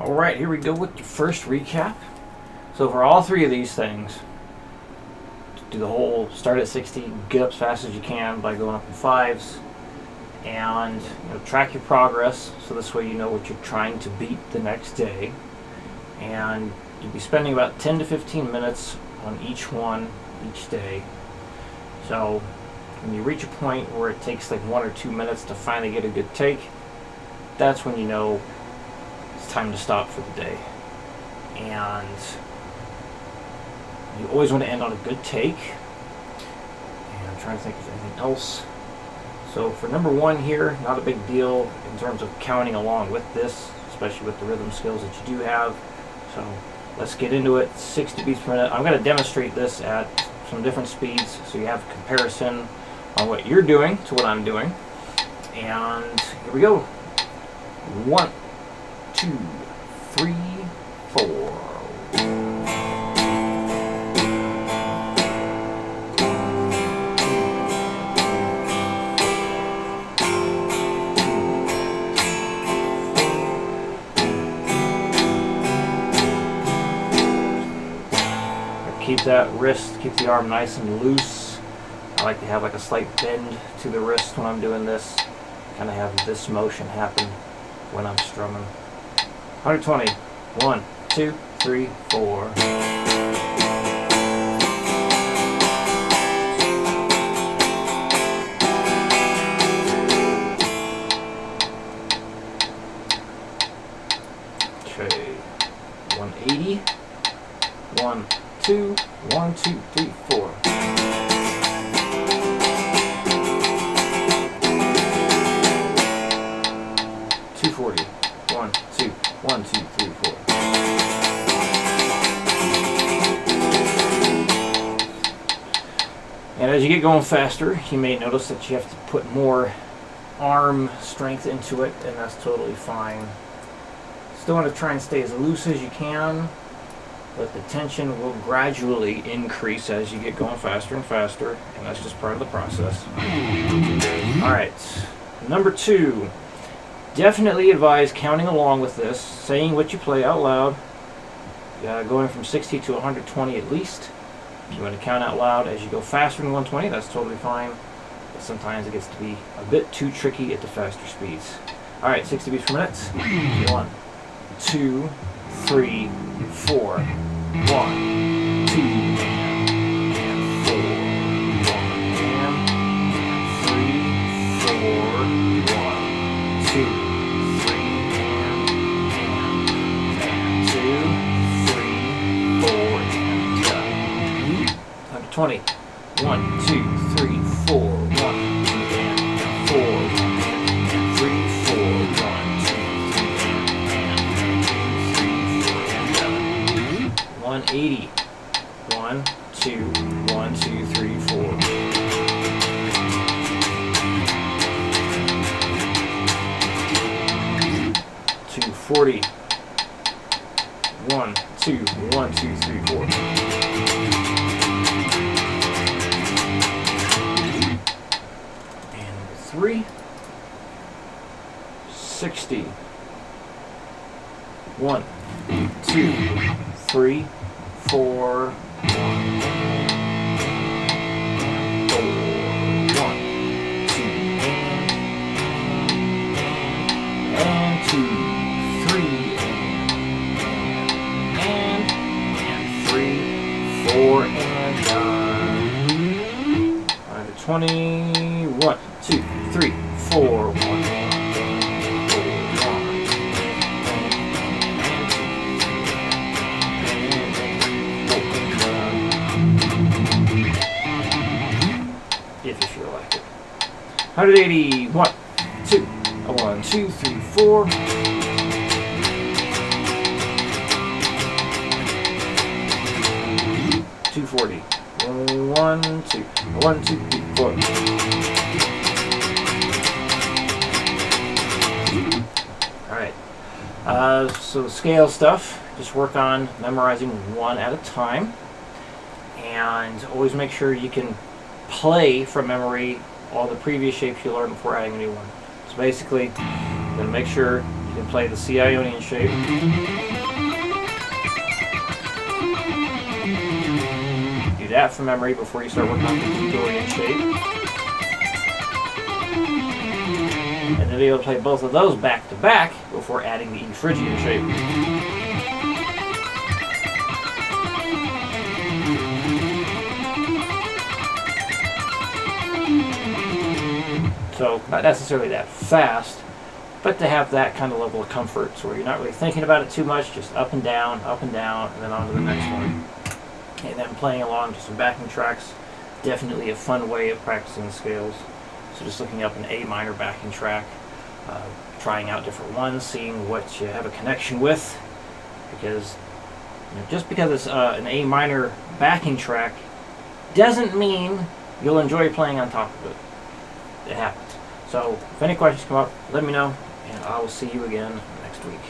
Alright, here we go with the first recap. So for all three of these things, do the whole start at 60, get up as fast as you can by going up in fives, and track your progress so this way you know what you're trying to beat the next day. And you'll be spending about 10 to 15 minutes on each one each day. So when you reach a point where it takes like 1 or 2 minutes to finally get a good take, that's when you know it's time to stop for the day. And you always want to end on a good take. And I'm trying to think of anything else. So for number one here, not a big deal in terms of counting along with this, especially with the rhythm skills that you do have. So let's get into it. 60 beats per minute. I'm going to demonstrate this at some different speeds so you have a comparison on what you're doing to what I'm doing. And here we go. 1, 2, 3, 4. Keep that wrist, keep the arm nice and loose. I like to have like a slight bend to the wrist when I'm doing this. Kind of have this motion happen when I'm strumming. 120. 1, 2, 3, 4. Okay. 180. 1, 2, 1, 2, 3, 4. 240. 1, 2, 1, 2, 3, 4. And as you get going faster, you may notice that you have to put more arm strength into it, and that's totally fine. Still want to try and stay as loose as you can, but the tension will gradually increase as you get going faster and faster, and that's just part of the process. Alright, number 2. Definitely advise counting along with this, saying what you play out loud, going from 60 to 120 at least. If you want to count out loud as you go faster than 120, that's totally fine, but sometimes it gets to be a bit too tricky at the faster speeds. Alright, 60 beats per minute. 1, 2, 3, 4. 1, 2, and 4. 1, 3, 4. 1, 2. 20. 1, 2, 3, 4. 1, 2, and 4. 1, 3, 4. 1, 2, 3, and 180. 1, 2, 1, 2, 3, 4. 240. 1, 2, 1, 2, 3, 4. And 3. 60. 1, 2, 3, 4. 4 and done. 20. 1, 2, 3, 4. 1, 4, 1. If you feel like it. 180. 1, 2, 1, 2, 3, 4. 240. 1, 2, 1, 2, 3, 4. Alright. So scale stuff, just work on memorizing one at a time. And always make sure you can play from memory all the previous shapes you learned before adding a new one. So basically, you're going to make sure You can play the C Ionian shape. Do that from memory before you start working on the D Dorian shape. And then be able to play both of those back to back before adding the E Phrygian shape. So, not necessarily that fast, but to have that kind of level of comfort, so where you're not really thinking about it too much, just up and down, and then on to the next one. And then playing along to some backing tracks, definitely a fun way of practicing the scales. So just looking up an A minor backing track, trying out different ones, seeing what you have a connection with, because just because it's an A minor backing track doesn't mean you'll enjoy playing on top of it. It happens. So if any questions come up, let me know, and I will see you again next week.